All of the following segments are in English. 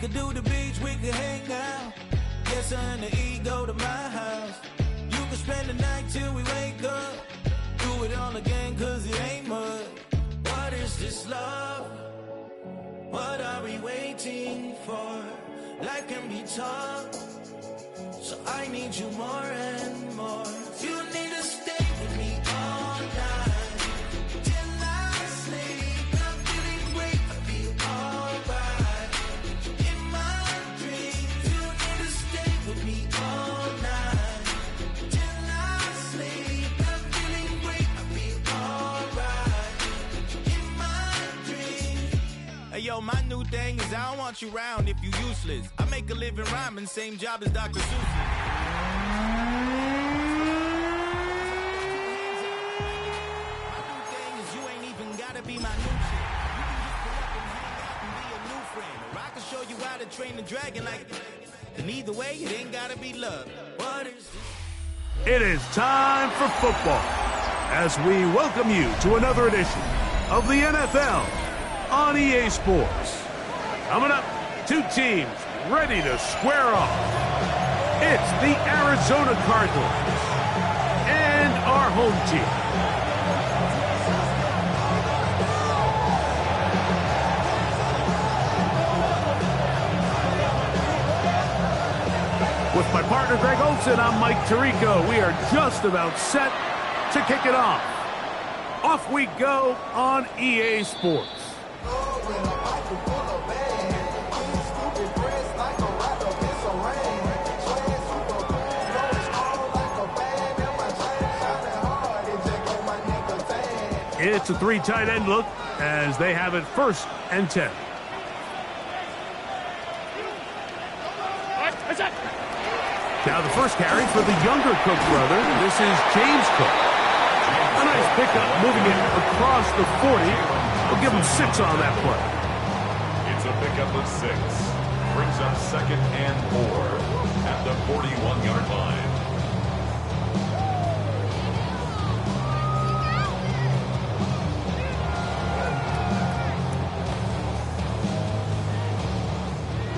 could do the beach, we could hang out. Yes, and the E go to my house. You can spend the night till we wake up. Do it all again, cause it ain't mud. What is this love? What are we waiting for? Life can be tough, so I need you more and more. You need to stay with me all night till I sleep. I'm feeling great, I feel alright. In my dreams, you need to stay with me all night till I sleep. I'm feeling great, I feel alright. In my dreams. Hey yo, my new thing is I don't want you round if you useless. I make a living rhyming, same job as Dr. Seuss. Be my new shit. You can just pull up and hang out and be a new friend. Or I can show you how to train the dragon like that. And either way, it ain't gotta be love. What is this? It is time for football as we welcome you to another edition of the NFL on EA Sports. Coming up, two teams ready to square off. It's the Arizona Cardinals and our home team. With my partner, Greg Olson, I'm Mike Tirico. We are just about set to kick it off. Off we go on EA Sports. It's a three tight end look as they have it 1st and 10. Now the first carry for the younger Cook brother. This is James Cook. A nice pickup, moving it across the 40. We'll give him 6 on that play. It's a pickup of 6. Brings up 2nd and 4 at the 41-yard line.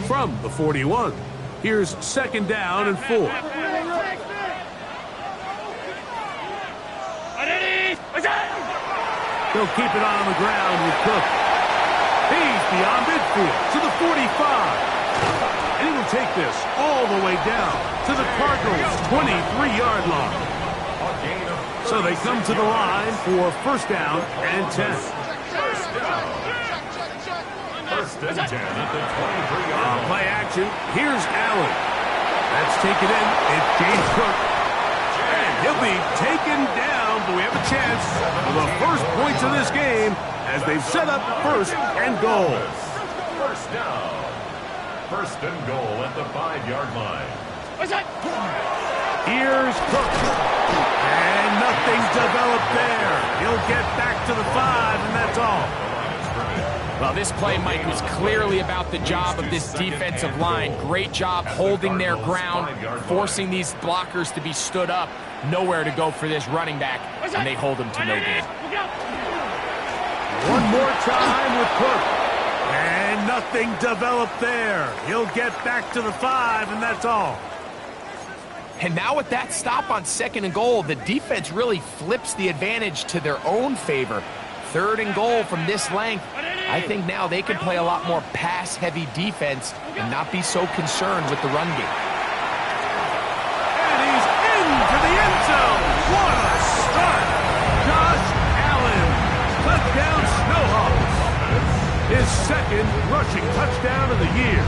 From the 41. Here's 2nd down and 4. He'll keep it on the ground with Cook. He's beyond midfield to the 45. And he will take this all the way down to the Cardinals' 23-yard line. So they come to the line for 1st down and 10. First and 10 at the 23-yard line. Play action. Here's Allen. That's taken in. It's James Cook. And he'll be taken down, but we have a chance for the first points of this game as they've set up 1st and goal. First down. 1st and goal at the 5-yard line. Here's Cook. And nothing developed there. He'll get back to the 5, and that's all. Well, this play, Mike, was clearly about the job of this defensive line. Great job holding their ground, forcing these blockers to be stood up. Nowhere to go for this running back, and they hold him to no gain. One more time with Cook. And nothing developed there. He'll get back to the 5, and that's all. And now with that stop on 2nd and goal, the defense really flips the advantage to their own favor. 3rd and goal from this length. I think now they can play a lot more pass-heavy defense and not be so concerned with the run game. And he's into the end zone. What a start. Josh Allen, touchdown Snowhawks. His 2nd rushing touchdown of the year.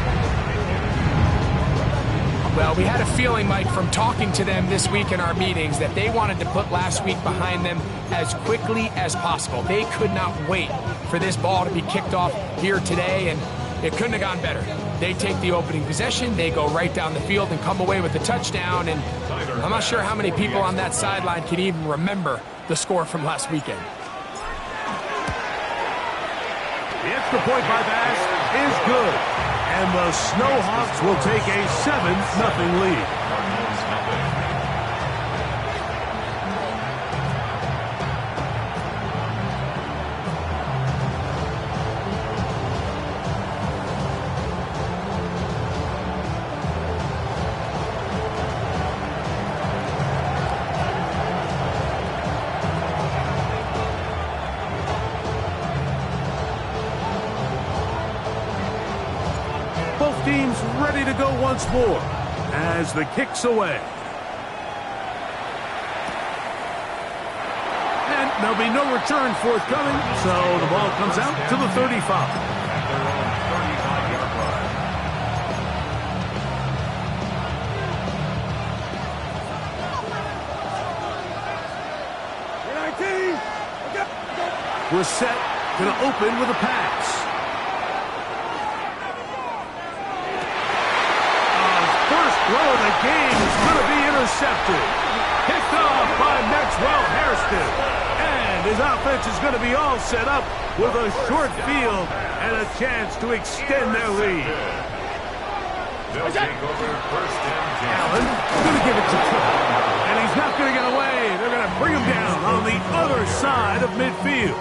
Well, we had a feeling, Mike, from talking to them this week in our meetings that they wanted to put last week behind them as quickly as possible. They could not wait for this ball to be kicked off here today, and it couldn't have gone better. They take the opening possession, they go right down the field and come away with a touchdown, and I'm not sure how many people on that sideline can even remember the score from last weekend. The extra point by Bass is good. And the Snowhawks will take a 7-0 lead. teams ready to go once more as the kick's away. And there'll be no return forthcoming, so the ball comes out to the 35. At their own 35-yard line. Brissett going to open with a pass. First throw of the game is going to be intercepted. Picked off by Maxwell Hairston. And his offense is going to be all set up with a short field and a chance to extend their lead. They'll take over first and 10. Allen going to give it to Cook. And he's not going to get away. They're going to bring him down on the other side of midfield.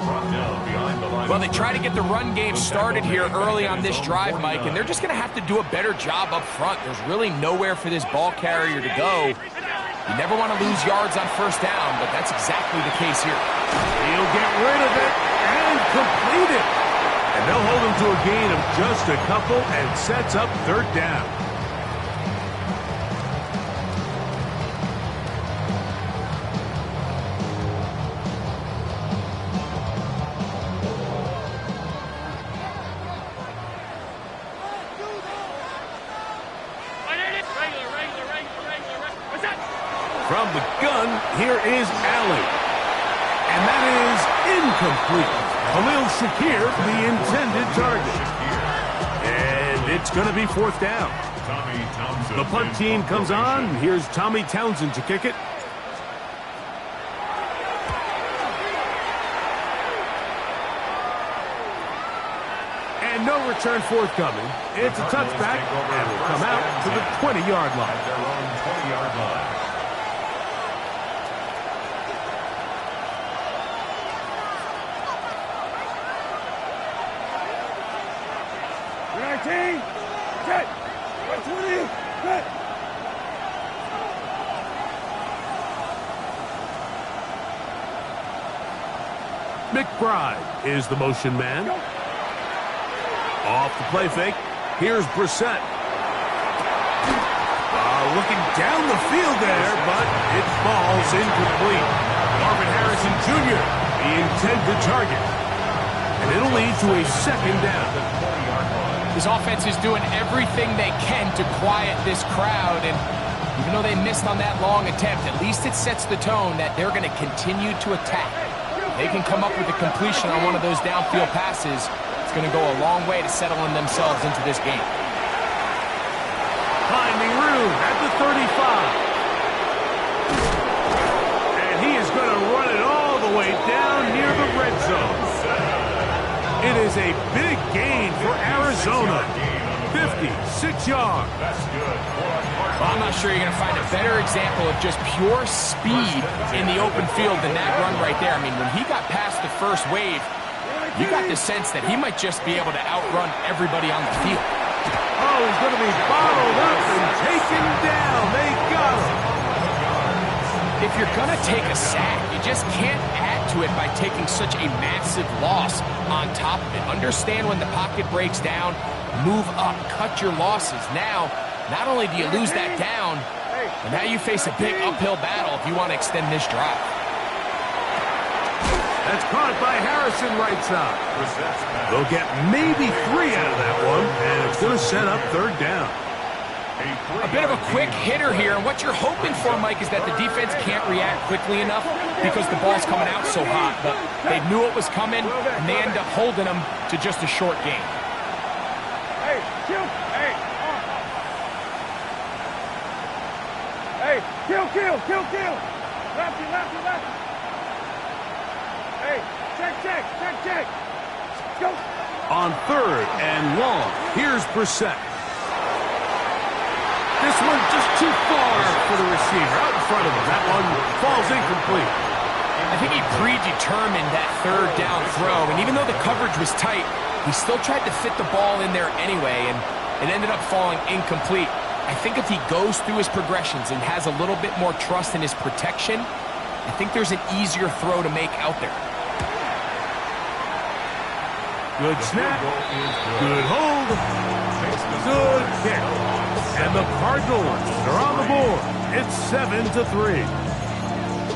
Well, they try to get the run game started here early on this drive, Mike, and they're just going to have to do a better job up front. There's really nowhere for this ball carrier to go. You never want to lose yards on first down, but that's exactly the case here. He'll get rid of it and complete it. And they'll hold him to a gain of just a couple and sets up third down. From the gun, here is Alley. And that is incomplete. Khalil Shakir, the intended target. And it's going to be fourth down. The punt team comes on. Here's Tommy Townsend to kick it. And no return forthcoming. It's a touchback, and will come out to the 20-yard line. At their own 20-yard line. McBride is the motion man. Off the play fake. Here's Brissett. Looking down the field there, but it falls incomplete. Marvin Harrison Jr., the intended target. And it'll lead to a second down. His offense is doing everything they can to quiet this crowd, and even though they missed on that long attempt, at least it sets the tone that they're going to continue to attack. They can come up with a completion on one of those downfield passes. It's going to go a long way to settling themselves into this game. Finding room at the 35. And he is going to run it all the way down near the red zone. It is a big gain for Arizona. 56 yards. That's good. Well, I'm not sure you're going to find a better example of just pure speed in the open field than that run right there. I mean, when he got past the first wave, you got the sense that he might just be able to outrun everybody on the field. Oh, he's going to be bottled up and taken down. They got him. If you're going to take a sack, you just can't add to it by taking such a massive loss on top of it. Understand when the pocket breaks down, move up, cut your losses. Now, not only do you lose that down, but now you face a big uphill battle if you want to extend this drive. That's caught by Harrison right side. They'll get maybe 3 out of that one, and it's going to set up third down. A bit of a quick hitter here, and what you're hoping for, Mike, is that the defense can't react quickly enough because the ball's coming out so hot. But they knew it was coming, and they end up holding them to just a short game. Hey, kill! Hey! Hey, kill! Lefty! Hey, check! Let's go! On third and long, here's Brissett. This one just too far for the receiver, out in front of him. That one falls incomplete. I think he predetermined that third down throw, and even though the coverage was tight, he still tried to fit the ball in there anyway, and it ended up falling incomplete. I think if he goes through his progressions and has a little bit more trust in his protection, I think there's an easier throw to make out there. Good snap. Good hold. Good kick. And the Cardinals are on the board. It's 7-3.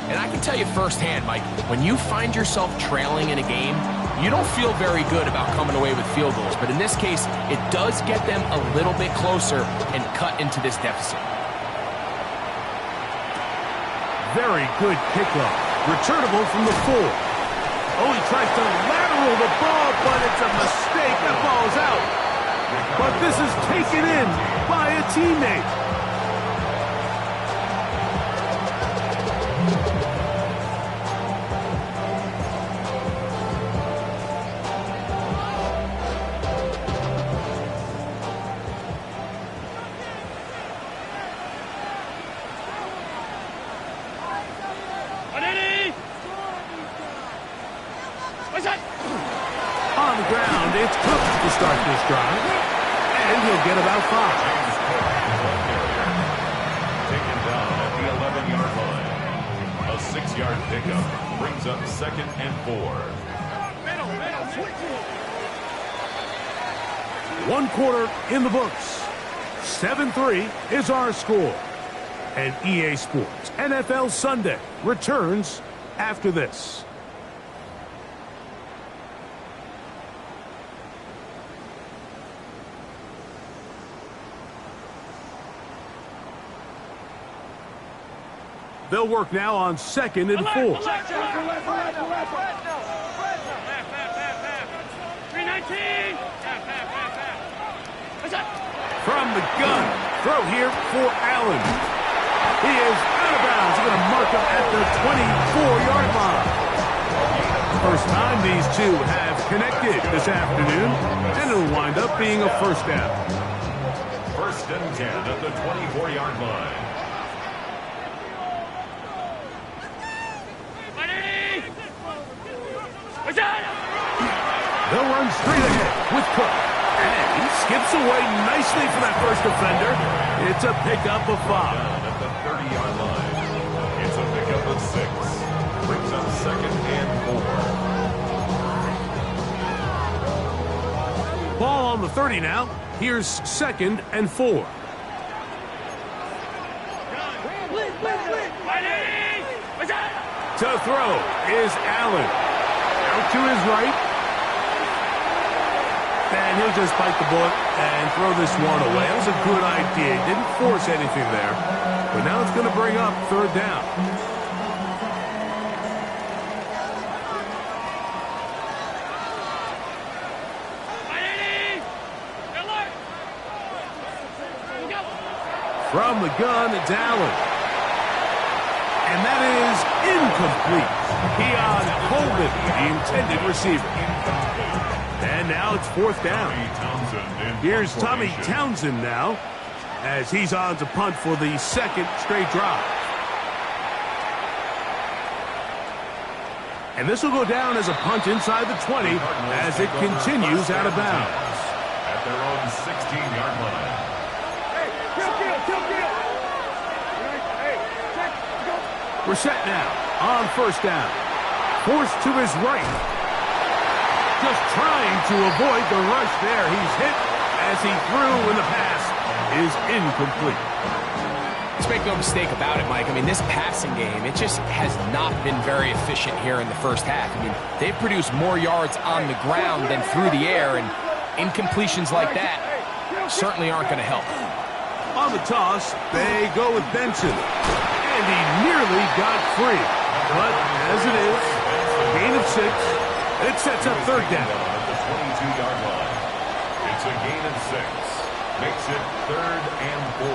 And I can tell you firsthand, Mike, when you find yourself trailing in a game, you don't feel very good about coming away with field goals. But in this case, it does get them a little bit closer and cut into this deficit. Very good kickoff. Returnable from the 4. Oh, he tries to lateral the ball, but it's a mistake. That ball's out. But this is taken in by a teammate. On the ground, it's Cook to start this drive. And he'll get about 5. Taken down at the 11-yard line. A 6-yard pickup brings up 2nd and 4. 1 quarter in the books. 7-3 is our score. And EA Sports NFL Sunday returns after this. They'll work now on 2nd and 4. 319. From the gun, throw here for Allen. He is out of bounds. He's going to mark him at the 24-yard line. First time these two have connected this afternoon, and it'll wind up being a first down. 1st and 10 at the 24-yard line. They'll run straight ahead with Cook. And he skips away nicely for that first defender. It's a pickup of 5. Down at the 30-yard line. It's a pickup of 6. Brings up 2nd and 4. Ball on the 30 now. Here's 2nd and 4. To throw is Allen. Out to his right. And he'll just bite the bullet and throw this one away. That was a good idea. Didn't force anything there. But now it's going to bring up 3rd down. From the gun, it's Allen. And that is incomplete. Keon Coleman, the intended receiver. And now it's 4th down. Here's Tommy Townsend now, as he's on to punt for the 2nd straight drive. And this will go down as a punt inside the 20 as it continues out of bounds. At their own 16-yard line. We're set now on 1st down. Forced to his right. Just trying to avoid the rush there. He's hit as he threw when the pass is incomplete. Let's make no mistake about it, Mike. I mean, this passing game, it just has not been very efficient here in the first half. I mean, they've produced more yards on the ground than through the air, and incompletions like that certainly aren't going to help. On the toss, they go with Benson. And he nearly got free. But as it is, gain of 6. It sets up 3rd down. At the 22-yard line. It's a gain of 6. Makes it 3rd and 4.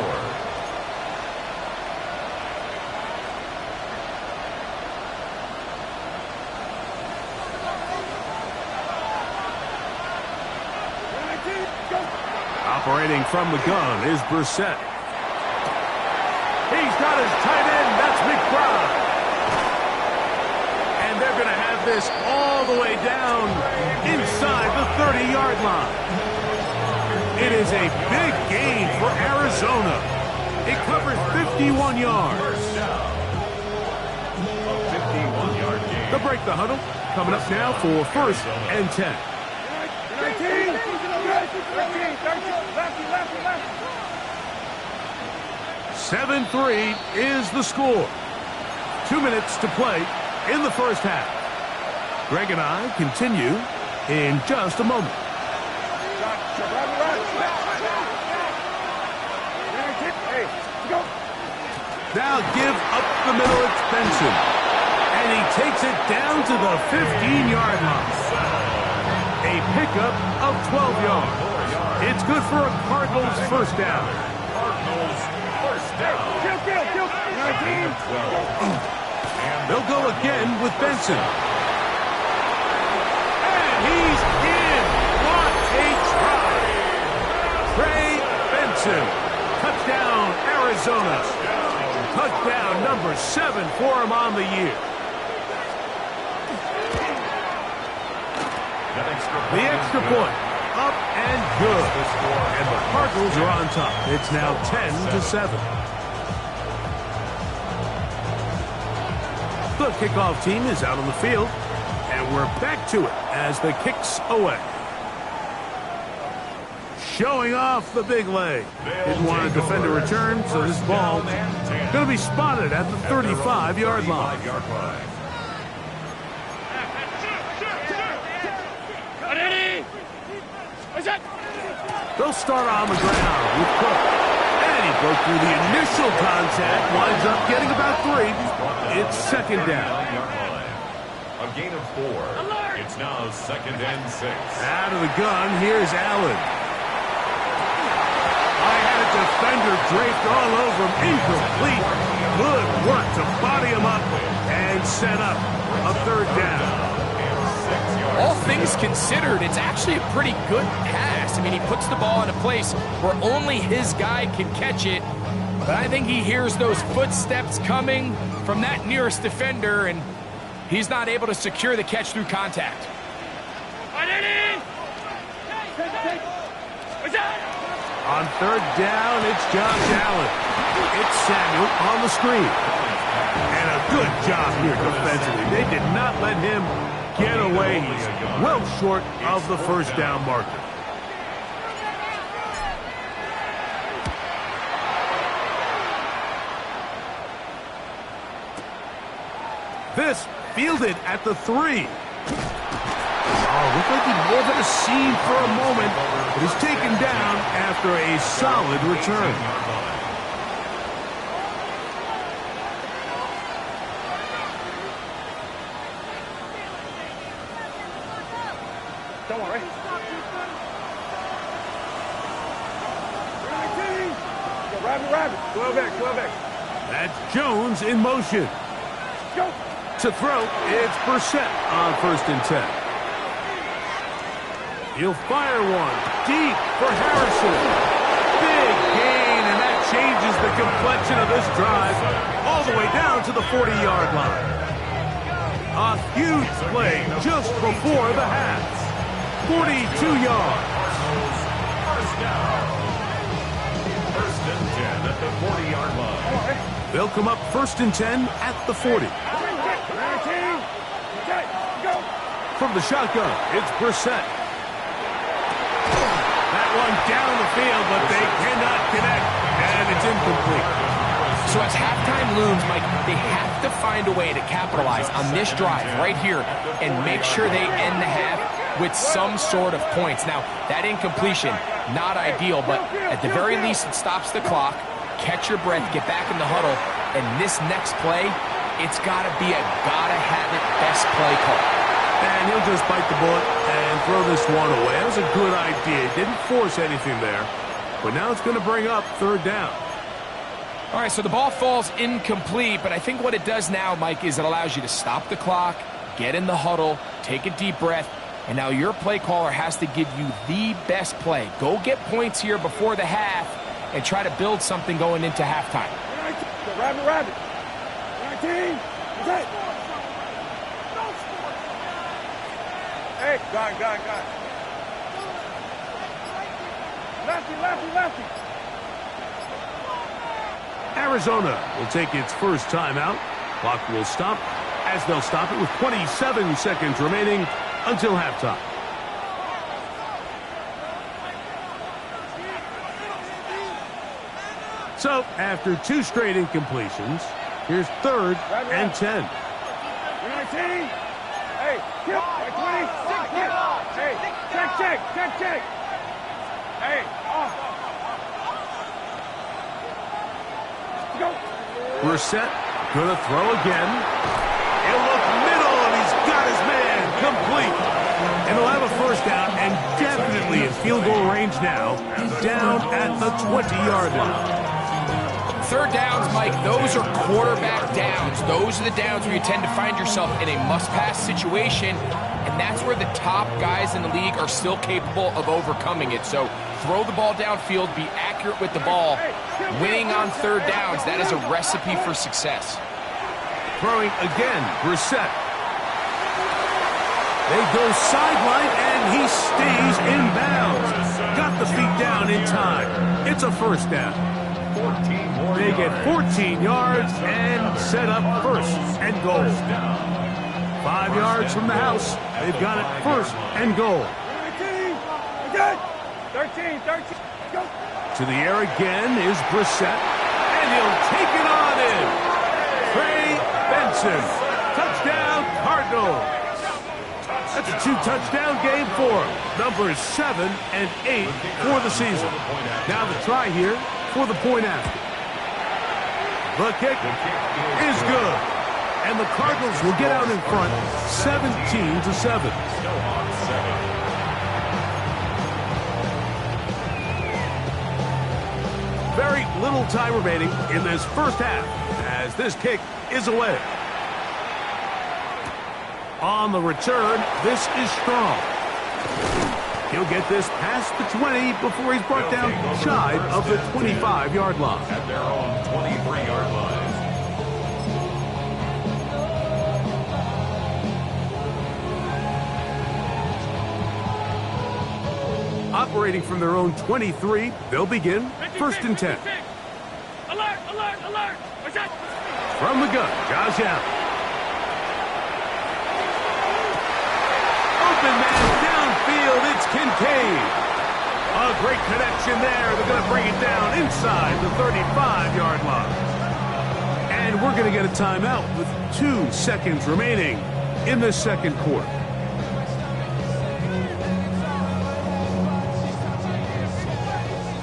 Operating from the gun is Brissett. He's got his tight end. That's McBride. And they're going to have this all the way down inside the 30-yard line. It is a big gain for Arizona. It covers 51 yards. A 51-yard gain. They'll break the huddle. Coming up now for 1st and 10. 13, lefty, lefty, lefty. 7-3 is the score. 2 minutes to play in the first half. Greg and I continue in just a moment. Hey, go. Now give up the middle, it's Benson. And he takes it down to the 15-yard line. A pickup of 12 yards. It's good for a Cardinals first down. Cardinals first down. Kill. 19. They'll go again with Benson. And he's in. What a try. Trey Benson. Touchdown, Arizona. Touchdown number 7 for him on the year. The extra point, up and good. And the Cardinals are on top. It's now 10-7. The kickoff team is out on the field, and we're back to it as the kick's away. Showing off the big leg. Didn't want to defend a return, so this ball going to be spotted at the 35-yard line. They'll start on the ground with Cook. And he broke through the initial contact, winds up getting about 3. It's second down. A gain of 4. It's now 2nd and 6. Out of the gun, here's Allen. I had a defender draped all over him, incomplete. Good work to body him up and set up a third down. All things considered, it's actually a pretty good pass. I mean, he puts the ball in a place where only his guy can catch it. But I think he hears those footsteps coming from that nearest defender, and he's not able to secure the catch through contact. On third down, it's Josh Allen. It's Samuel on the screen. And a good job here defensively. They did not let him get away. He's well short of the first down marker. This fielded at the 3. Oh, looked like he more than a seam for a moment, but he's taken down after a solid return. Don't worry. Rabbit. 12X. That's Jones in motion. Go. To throw, it's Brissett on 1st and 10. He'll fire one deep for Harrison. Big gain, and that changes the complexion of this drive all the way down to the 40-yard line. A huge play just before the half. 42 yards. First down. 1st and 10 at the 40-yard line. They'll come up 1st and 10 at the 40. From the shotgun, it's Brissett. That one down the field, but they cannot connect, and it's incomplete. So as halftime looms, Mike, they have to find a way to capitalize on this drive right here and make sure they end the half with some sort of points. Now, that incompletion, not ideal, but at the very least, it stops the clock. Catch your breath, get back in the huddle, and this next play, it's got to be a gotta-have-it best play call. And he'll just bite the bullet and throw this one away. That was a good idea. Didn't force anything there, but now it's going to bring up 3rd down. All right, so the ball falls incomplete, but I think what it does now, Mike, is it allows you to stop the clock, get in the huddle, take a deep breath, and now your play caller has to give you the best play. Go get points here before the half and try to build something going into halftime. Rabbit. 19. Hey, got it. Lefty. Arizona will take its first timeout. Clock will stop as they'll stop it with 27 seconds remaining until halftime. So, after 2 straight incompletions, here's 3rd and 10. 19. Hey, skip. 20. Hey, check. Hey, off. Go. Brissett gonna throw again. He'll look middle, and he's got his man complete. And he'll have a first down and definitely in field goal range now, down at the 20-yard line. 3rd downs, Mike, those are quarterback downs. Those are the downs where you tend to find yourself in a must-pass situation, and that's where the top guys in the league are still capable of overcoming it. So throw the ball downfield, be accurate with the ball. Winning on 3rd downs, that is a recipe for success. Throwing again, Brissett. They go sideline, and he stays in bounds. Got the feet down in time. It's a first down. They get 14 yards and set up 1st and goal. 5 yards from the house. They've got it 1st and goal. 13. Go. To the air again is Brissett, and he'll take it on in. Trey Benson. Touchdown, Cardinals. That's a 2-touchdown game for him. Numbers 7 and 8 for the season. Now the try here for the point after. The kick is good. And the Cardinals will get out in front 17-7. Very little time remaining in this first half as this kick is away. On the return, this is strong. He'll get this past the 20 before he's brought down shy of the 25-yard line. At their own 23-yard line. Operating from their own 23, they'll begin 1st and 10. Alert. From the gun, Josh Allen. Open man downfield, it's Kincaid. A great connection there. They're going to bring it down inside the 35-yard line. And we're going to get a timeout with 2 seconds remaining in the second quarter.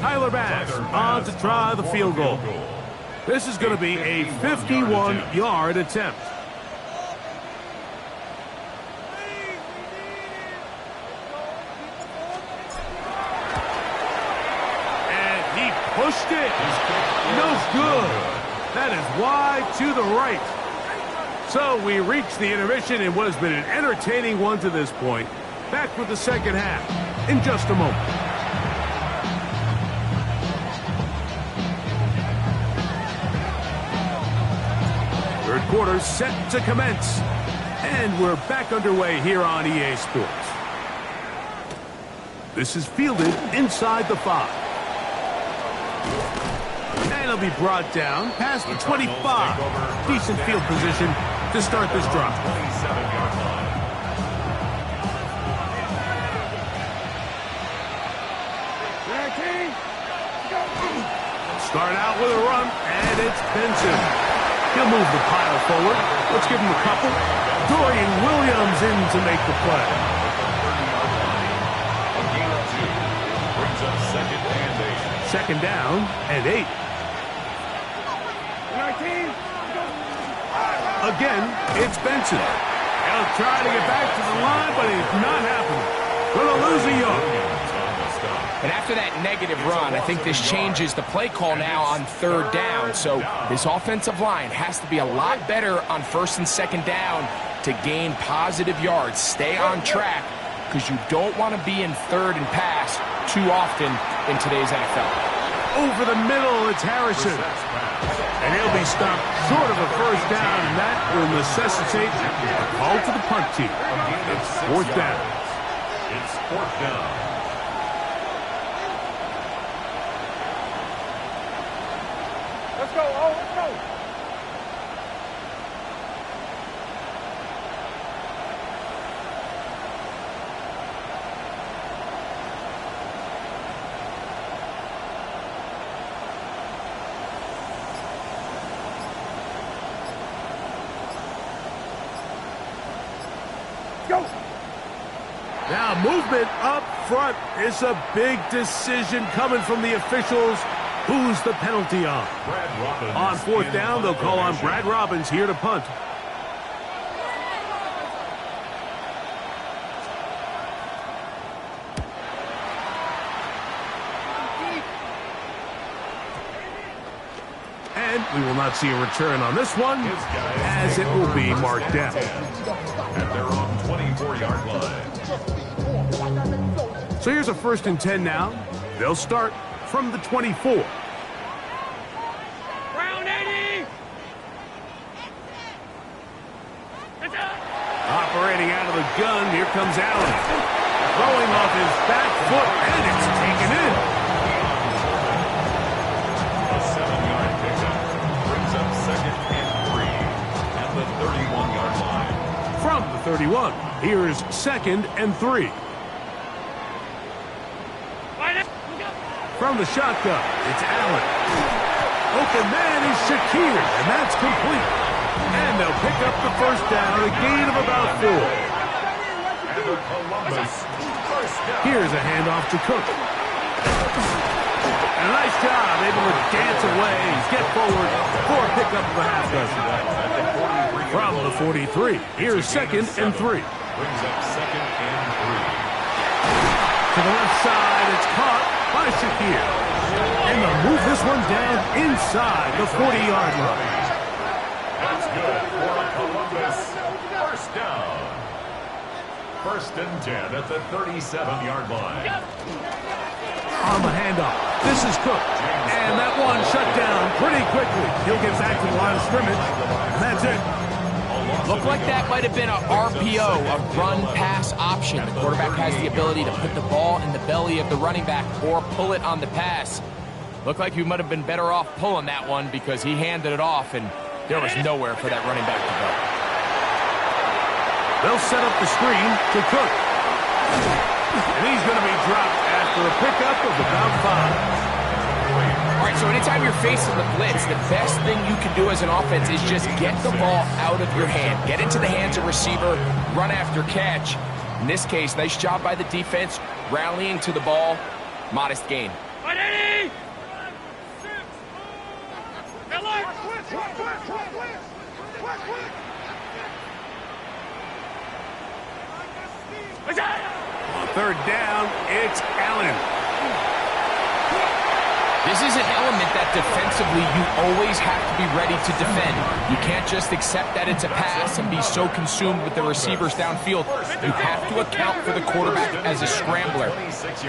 Tyler Bass on to try the field goal. This is going to be a 51-yard attempt. And he pushed it. No good. That is wide to the right. So we reach the intermission in what has been an entertaining one to this point. Back with the second half in just a moment. Third quarter set to commence. And we're back underway here on EA Sports. This is fielded inside the 5. And it'll be brought down past the 25. Decent field position to start this drive. 27-yard line. Start out with a run, and it's Benson. He'll move the pile forward. Let's give him a couple. Dorian Williams in to make the play. A gain of 2 brings up 2nd and 8. Second down and 8. 19. Again, it's Benson. He'll try to get back to the line, but it's not happening. Gonna lose a yard. And after that negative run, I think this changes the play call now on 3rd down. So this offensive line has to be a lot better on 1st and 2nd down to gain positive yards. Stay on track because you don't want to be in 3rd and pass too often in today's NFL. Over the middle, it's Harrison. And he'll be stopped short of a first down, and that will necessitate a call to the punt team. It's 4th down. It's 4th down. Let's go. Oh, let's go. Now movement up front. It's a big decision coming from the officials. Who's the penalty on? On fourth down, they'll call on Brad Robbins here to punt. And we will not see a return on this one, as it will be marked down. At their own 24-yard line. So here's a 1st and 10 now. They'll start from the 24. Round 80. Operating out of the gun, here comes Allen. Throwing off his back foot, and it's taken in. A 7-yard pickup brings up 2nd and 3 at the 31-yard line. From the 31, here's 2nd and 3. From the shotgun, it's Allen. Open man is Shakir, and that's complete. And they'll pick up the 1st down, a gain of about 4. And the Columbus 1st down. Here's a handoff to Cook. And a nice job, able to dance away, get forward for a pickup of a half dozen. From the 43, here's 2nd and 3. Brings up 2nd and 3. To the left side, it's caught by Shakir. And they'll move this one down inside the 40-yard line. That's good for Columbus. 1st down. 1st and 10 at the 37-yard line. On the handoff, this is Cook. And that one shut down pretty quickly. He'll get back to the line of scrimmage. And that's it. Looked like that might have been a RPO, a run-pass option. The quarterback has the ability to put the ball in the belly of the running back or pull it on the pass. Looked like he might have been better off pulling that one because he handed it off, and there was nowhere for that running back to go. They'll set up the screen to Cook. And he's going to be dropped after a pickup of about 5. All right, so anytime you're facing the blitz, the best thing you can do as an offense is just get the ball out of your hand. Get into the hands of receiver, run after catch. In this case, nice job by the defense, rallying to the ball. Modest gain. 180. On 3rd down, it's Allen. This is an element that defensively you always have to be ready to defend. You can't just accept that it's a pass and be so consumed with the receivers downfield. You have to account for the quarterback as a scrambler.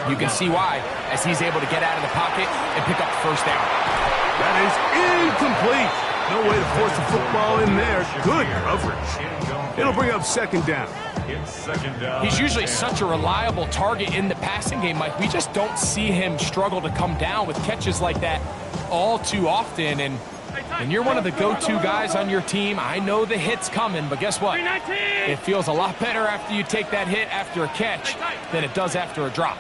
You can see why, as he's able to get out of the pocket and pick up the 1st down. That is incomplete. No way to force the football in there. Good coverage. It'll bring up 2nd down. It's 2nd down. He's usually such a reliable target in the passing game, Mike. We just don't see him struggle to come down with catches like that all too often. And you're one of the go-to guys on your team. I know the hit's coming, but guess what? It feels a lot better after you take that hit after a catch than it does after a drop.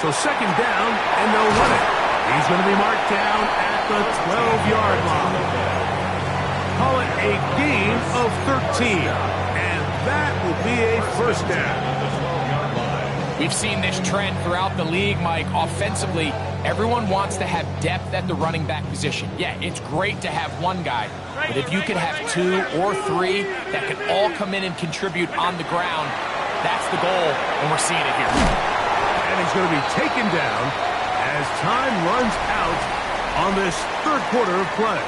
So 2nd down, and they'll run it. He's going to be marked down at the 12-yard line. Call it a gain of 13, and that will be a 1st down. We've seen this trend throughout the league, Mike. Offensively, everyone wants to have depth at the running back position. Yeah, it's great to have one guy, but if you could have 2 or 3 that can all come in and contribute on the ground, that's the goal, and we're seeing it here. And he's going to be taken down as time runs out on this 3rd quarter of play.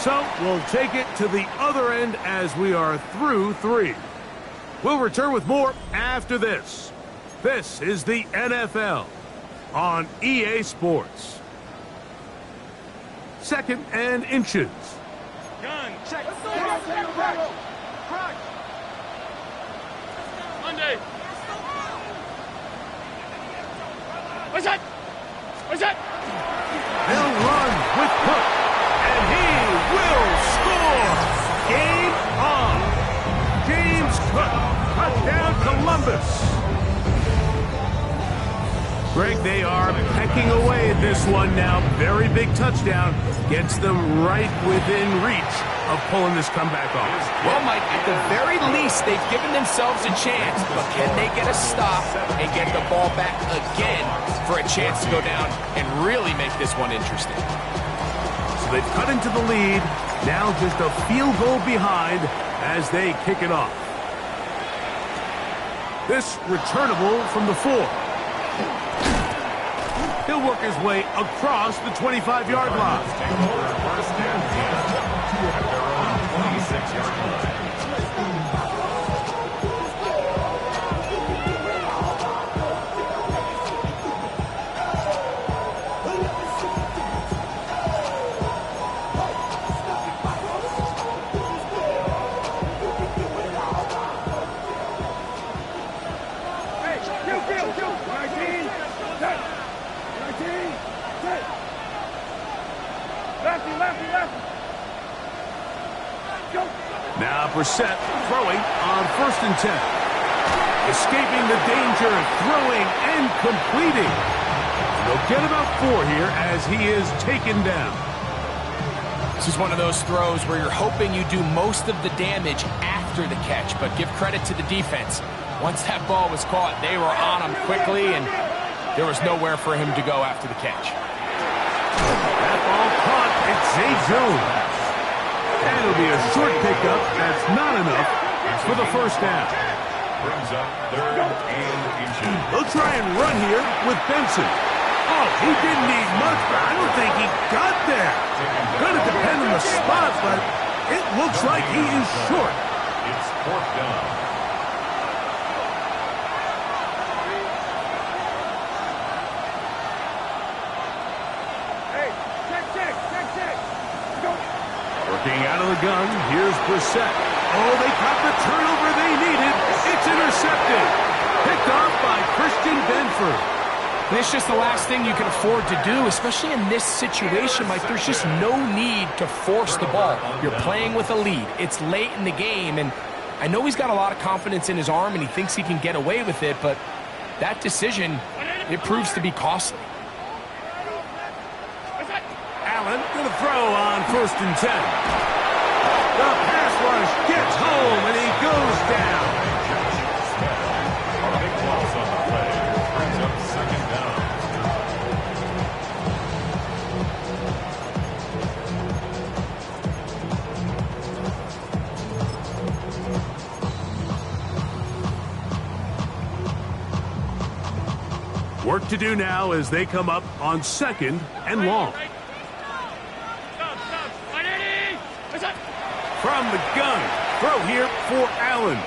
So we'll take it to the other end as we are through 3. We'll return with more after this. This is the NFL on EA Sports. 2nd and inches. Gun. Check. Monday. What's that? What's that? They'll run with Cook, and he will score. Game on. James Cook, touchdown Columbus. Greg, they are pecking away at this one now. Very big touchdown. Gets them right within reach of pulling this comeback off. Well, Mike, at the very least, they've given themselves a chance, but can they get a stop and get the ball back again for a chance to go down and really make this one interesting? So they've cut into the lead, now just a field goal behind as they kick it off. This returnable from the 4. He'll work his way across the 25-yard line. First and 10 at their own 26-yard line. Now Brissett throwing on 1st and 10. Escaping the danger, throwing and completing. They'll get about 4 here as he is taken down. This is one of those throws where you're hoping you do most of the damage after the catch, but give credit to the defense. Once that ball was caught, they were on him quickly, and there was nowhere for him to go after the catch. That ball caught. It's Zay Jones. And it'll be a short pickup. That's not enough for the first down. Brings up 3rd and inches. They'll try and run here with Benson. Oh, he didn't need much, but I don't think he got there. Gonna depend on the spot, but it looks like he is short. It's 4th down. Working out of the gun, here's Brissett. Oh, they got the turnover they needed. It's intercepted. Picked off by Christian Benford. And it's just the last thing you can afford to do, especially in this situation. Like, there's just no need to force the ball. You're playing with a lead. It's late in the game, and I know he's got a lot of confidence in his arm, and he thinks he can get away with it, but that decision, it proves to be costly. Allen going to throw on 1st and 10. The pass rush gets home, and he goes down. A big loss on the play. Brings up 2nd down. Work to do now as they come up on 2nd and long. From the gun, throw here for Allen.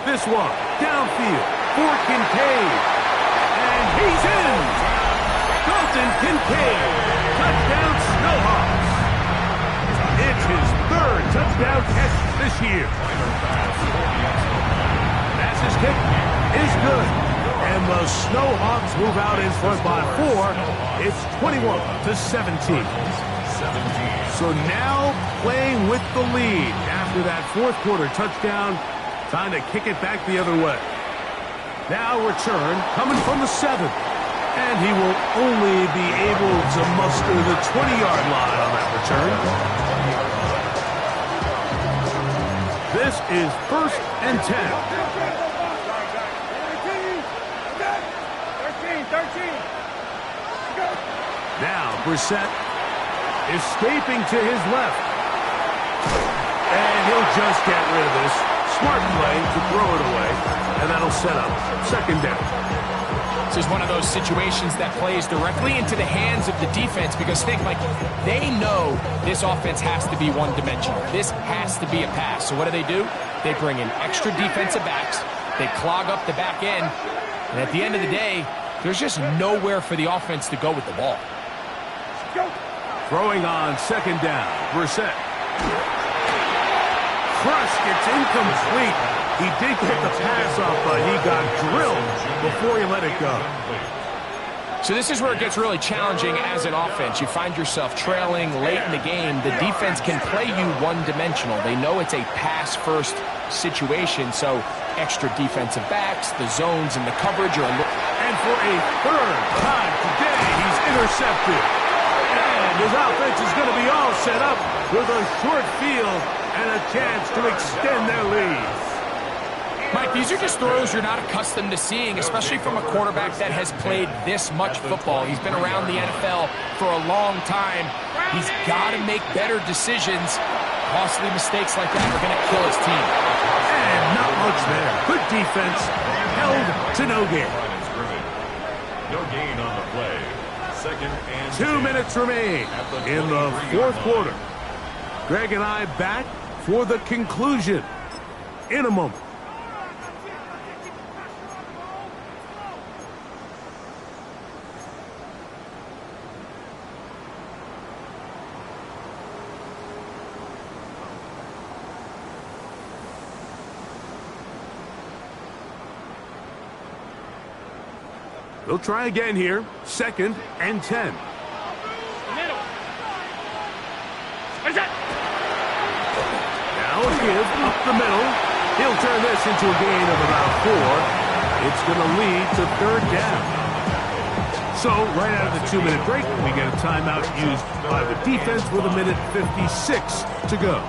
This one, downfield for Kincaid. And he's in! Dalton Kincaid, touchdown Snowhawks. It's his 3rd touchdown catch this year. Pass's kick is good. And the Snowhawks move out in front by 4. It's 21-17. So now playing with the lead after that 4th quarter touchdown. Time to kick it back the other way. Now return coming from the 7th. And he will only be able to muster the 20-yard line on that return. This is 1st and 10. 13. Now Brissett escaping to his left. And he'll just get rid of this. Smart play to throw it away. And that'll set up 2nd down. This is one of those situations that plays directly into the hands of the defense because think, like, they know this offense has to be one-dimensional. This has to be a pass. So what do? They bring in extra defensive backs. They clog up the back end. And at the end of the day, there's just nowhere for the offense to go with the ball. Throwing on 2nd down, Brissett. Crush gets incomplete. He did get the pass off, but he got drilled before he let it go. So this is where it gets really challenging as an offense. You find yourself trailing late in the game. The defense can play you one-dimensional. They know it's a pass-first situation, so extra defensive backs, the zones, and the coverage are... And for a 3rd time today, he's intercepted. And And his offense is going to be all set up with a short field and a chance to extend their lead. Mike, these are just throws you're not accustomed to seeing, especially from a quarterback that has played this much football. He's been around the NFL for a long time. He's got to make better decisions. Costly mistakes like that are going to kill his team. And not much there. Good defense. Held to no gain. No gain on the play. Second and 2 minutes remain in the fourth quarter. Greg and I back for the conclusion in a moment. They'll try again here. Second and 10. Middle. What is that? Now a give up the middle. He'll turn this into a gain of about 4. It's going to lead to third down. So right out of the 2-minute break, we get a timeout used by the defense with 1:56 to go.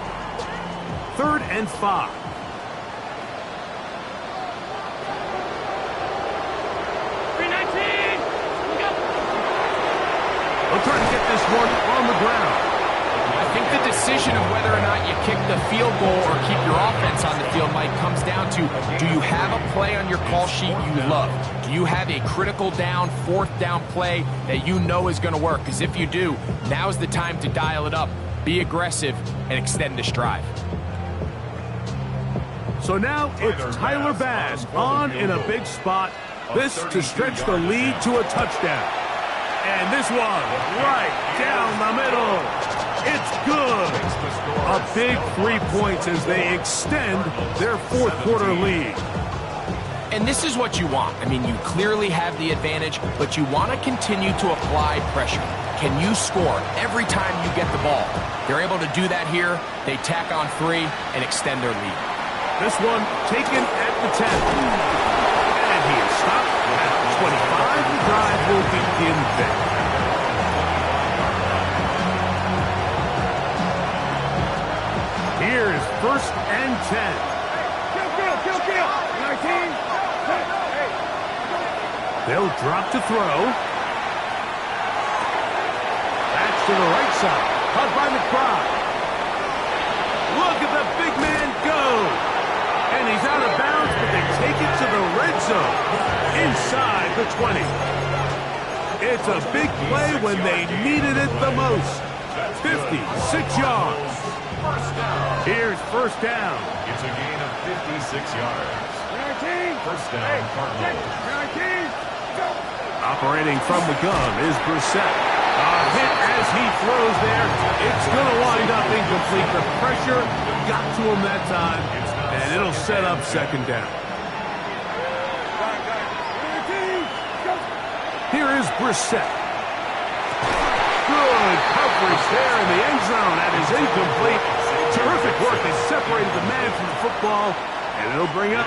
Third and 5. We'll try to get this one on the ground. I think the decision of whether or not you kick the field goal or keep your offense on the field, Mike, comes down to, do you have a play on your call sheet you love? Do you have a critical down, fourth down play that you know is going to work? Because if you do, now's the time to dial it up, be aggressive, and extend this drive. So now it's Tyler Bass on in a big spot. This to stretch the lead to a touchdown. And this one right down the middle. It's good. A big 3 points as they extend their fourth quarter lead. And this is what you want. I mean, you clearly have the advantage, but you want to continue to apply pressure. Can you score every time you get the ball? They're able to do that here. They tack on 3 and extend their lead. This one taken at the 10. And he is stopped at the 25. The drive will begin there. Here is first and 10. Kill. 19. They'll drop to throw. That's to the right side. Caught by McBride. Look at the big man go. And he's out of bounds, but they take it to the red zone. Inside the 20. It's a big play when they needed it the most. 56 yards. Here's first down. It's a gain of 56 yards. 19. First down, Cardinals. 19. Go. Operating from the gun is Brissett. A hit as he throws there. It's going to wind up incomplete. The pressure got to him that time, and it'll set up second down. Here is Brissett. Good coverage there in the end zone. That is incomplete. Terrific work. They separated the man from the football, and it'll bring up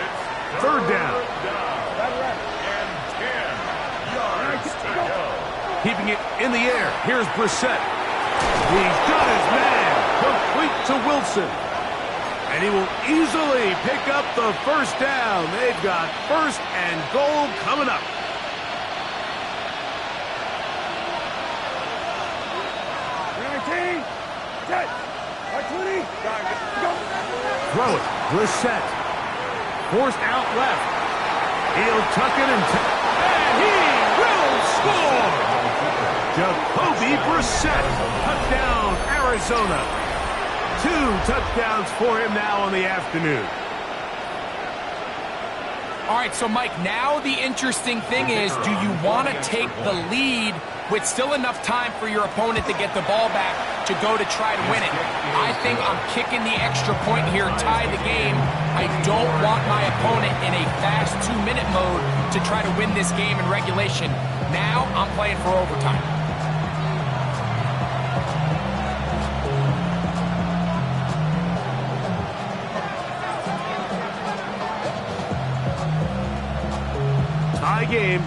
third down. Keeping it in the air. Here's Brissett. He's got his man. Complete to Wilson. And he will easily pick up the first down. They've got first and goal coming up. Throw it. Brissett. Forced out left. He'll tuck it and he will score. Jacoby Brissett. Touchdown, Arizona. 2 touchdowns for him now on the afternoon. All right, so Mike, now the interesting thing is, do you want to take the lead with still enough time for your opponent to get the ball back to go to try to win it? I think I'm kicking the extra point here, tie the game. I don't want my opponent in a fast 2-minute mode to try to win this game in regulation. Now I'm playing for overtime. Tie game,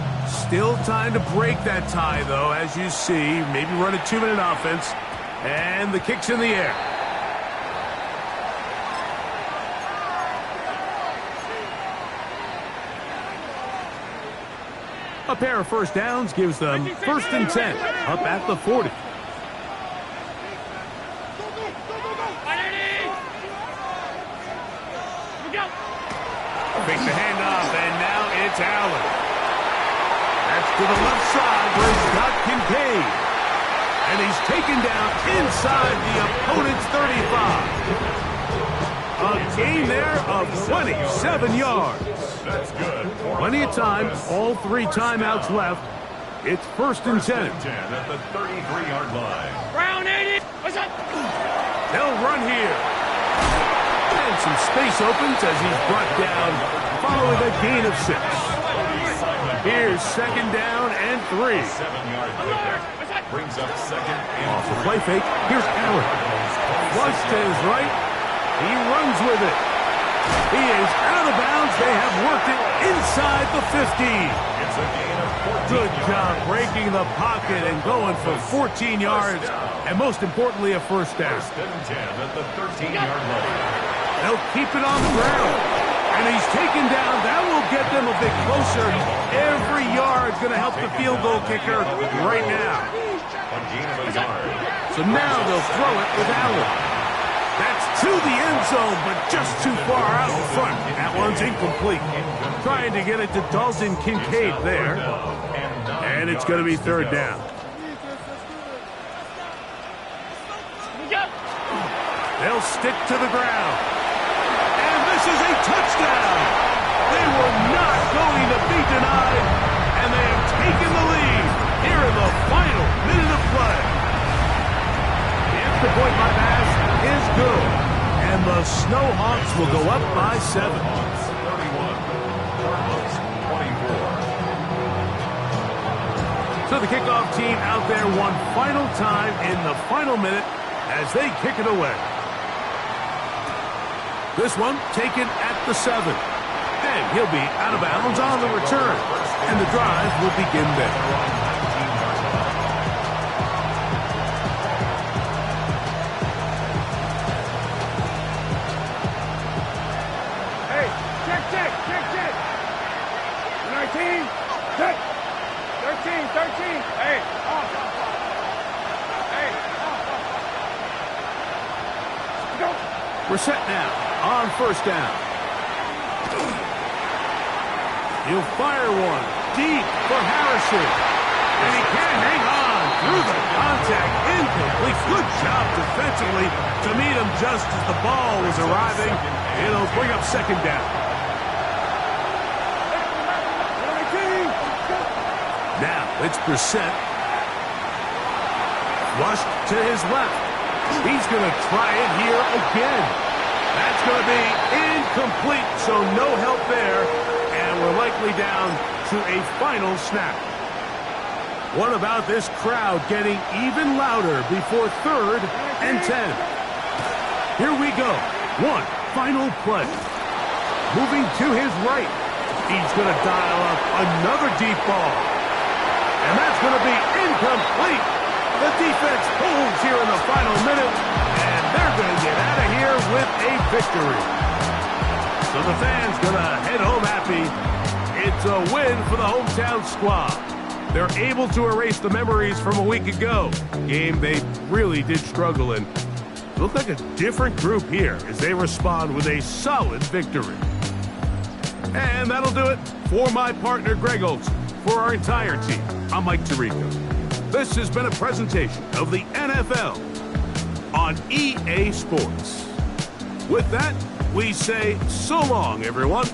Still time to break that tie, though, as you see. Maybe run a 2-minute offense. And the kick's in the air. A pair of first downs gives them 1st and 10, up at the 40. Fake the handoff, and now it's Allen. That's to the left side where he's got Kincaid. And he's taken down inside the opponent's 35. A gain there of 27 yards. That's good. Plenty of time, all 3 timeouts left. It's 1st and 10. At the 33-yard line. Brown 80. What's up? They'll run here. And some space opens as he's brought down following a gain of 6. Here's 2nd down and 3. 7-yard pickup. Brings up 2nd and Off the play fake, here's Allen. Flush to his right. He runs with it. He is out of bounds. They have worked it inside the 15. It's a gain of 14 Good job breaking the pocket and going for 14 yards. And most importantly, a 1st down. 1st and 10 at the 13-yard line. They'll keep it on the ground. And he's taken down. That will get them a bit closer. Every yard's going to help the field goal kicker right now. A gain of a yard. So now they'll throw it with Allen. That's to the end zone, but just too far out in front. That one's incomplete. Trying to get it to Dalton Kincaid there. And it's going to be 3rd down. They'll stick to the ground. And this is a touchdown. They were not going to be denied, and they have taken the lead here in the final minute of play. The extra point by pass is good, and the Snowhawks will go up by 7. 31. Cardinals 24. So the kickoff team out there one final time in the final minute as they kick it away. This one taken at the 7. And he'll be out of bounds on the return. And the drive will begin there. Hey, check. 19. Set. 13. Hey, off. Hey, off. Go. We're set now on 1st down. He'll fire one deep for Harrison. And he can't hang on through the contact. Incomplete. Good job defensively to meet him just as the ball was arriving. It'll bring up 2nd down. 19. Now it's Brissett. Flushed to his left. He's going to try it here again. That's going to be incomplete, so no help there. And we're likely down to a final snap. What about this crowd getting even louder before 3rd and 10? Here we go. One final play. Moving to his right. He's going to dial up another deep ball. And that's going to be incomplete. The defense pulls here in the final minute, and they're going to get out of here with a victory. So the fans going to head home happy. It's a win for the hometown squad. They're able to erase the memories from a week ago. Game they really did struggle in. Look like a different group here as they respond with a solid victory. And that'll do it for my partner Greg Olson. For our entire team, I'm Mike Tirico. This has been a presentation of the NFL on EA Sports. With that, we say so long, everyone.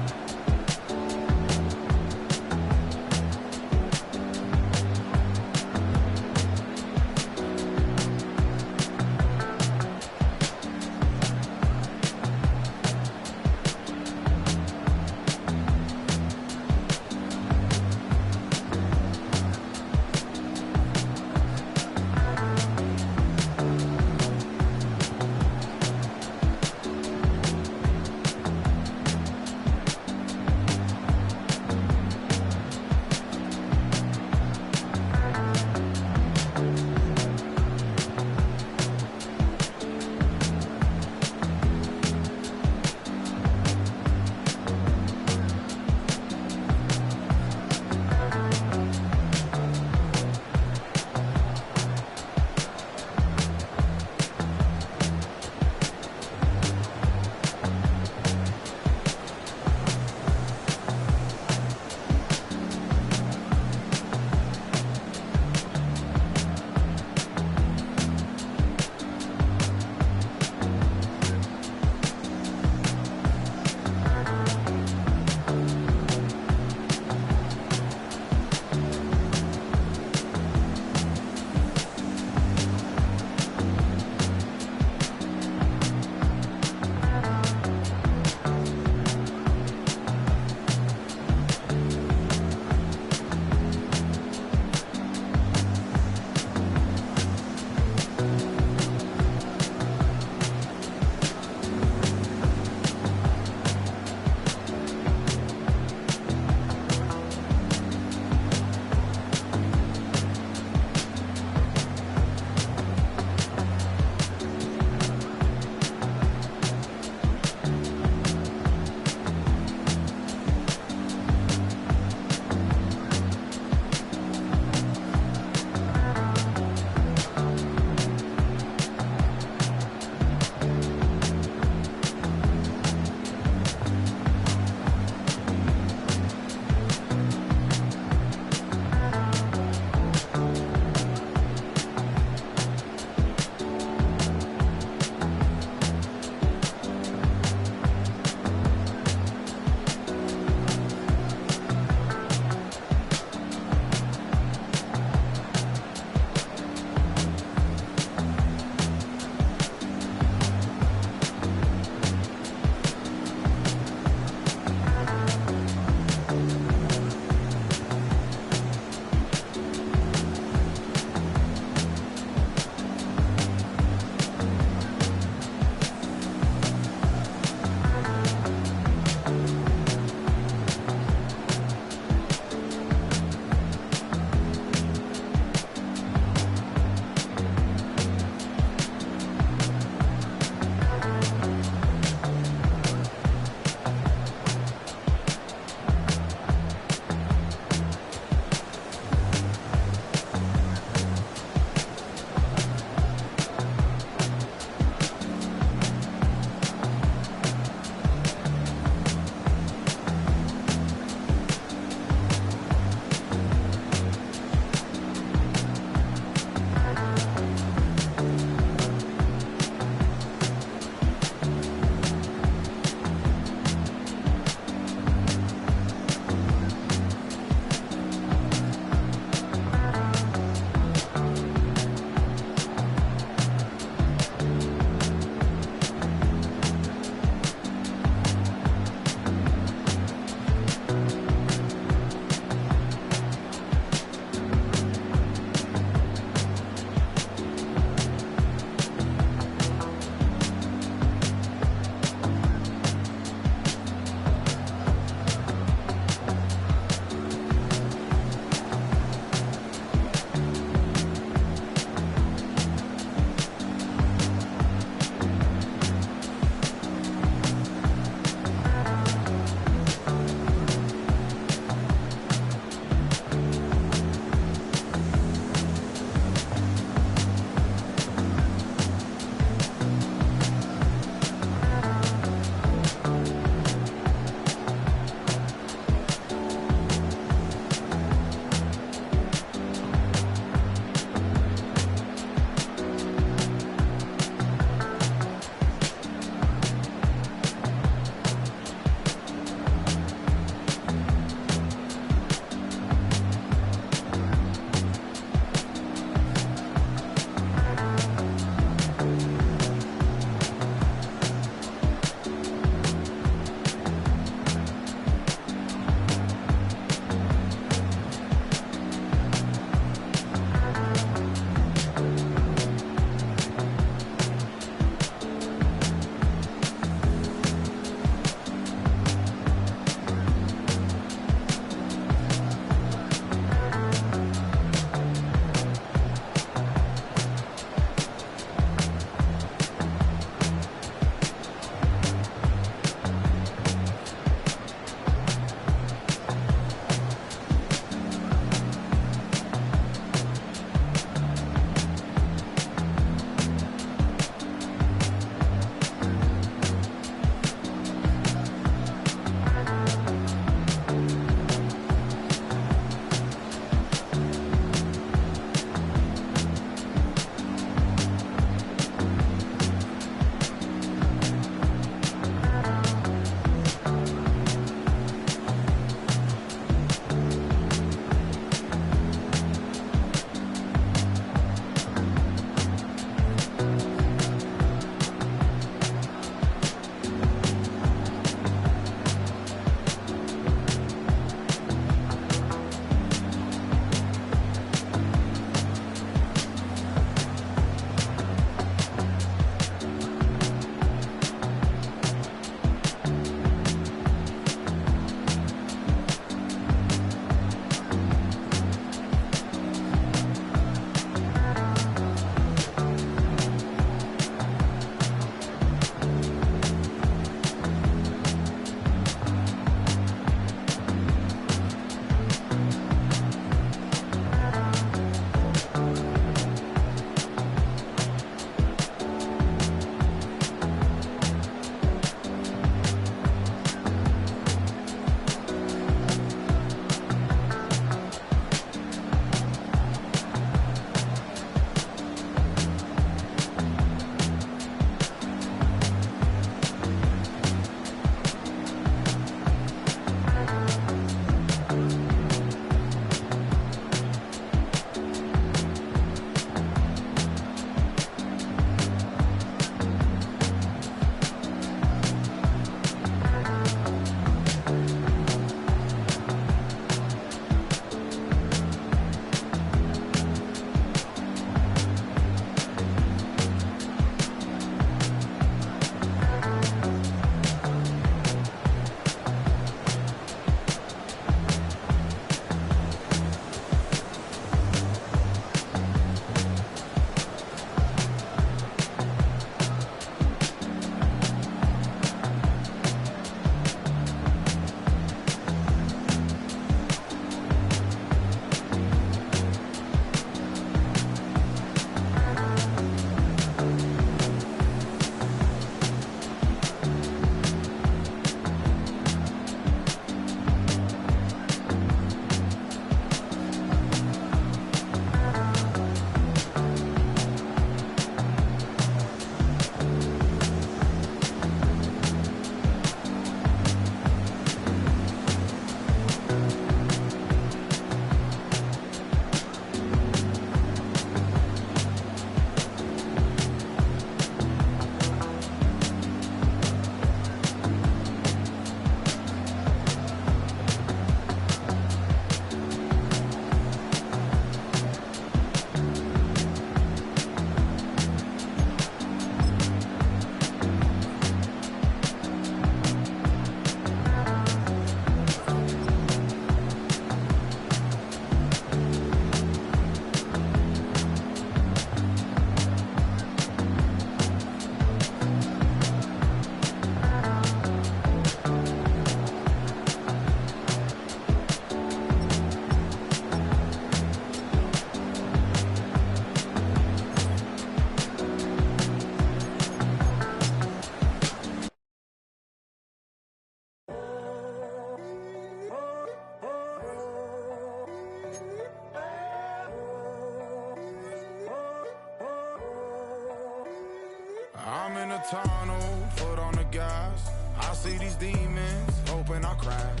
the tunnel, foot on the gas. I see these demons, hoping I crash.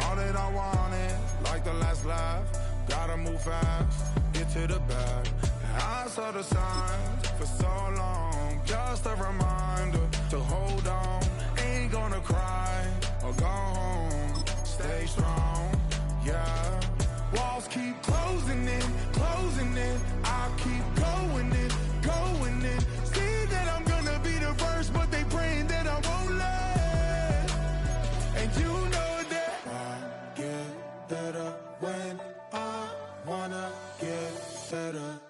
All that I want is like the last laugh. Gotta move fast, get to the bag. I saw the signs for so long, just a reminder to hold on. Ain't gonna cry or go home, stay strong, yeah. Walls keep closing in, I keep going in, see that I'm gonna be the first, but they praying that I won't let. And you know that I get better when I wanna get better.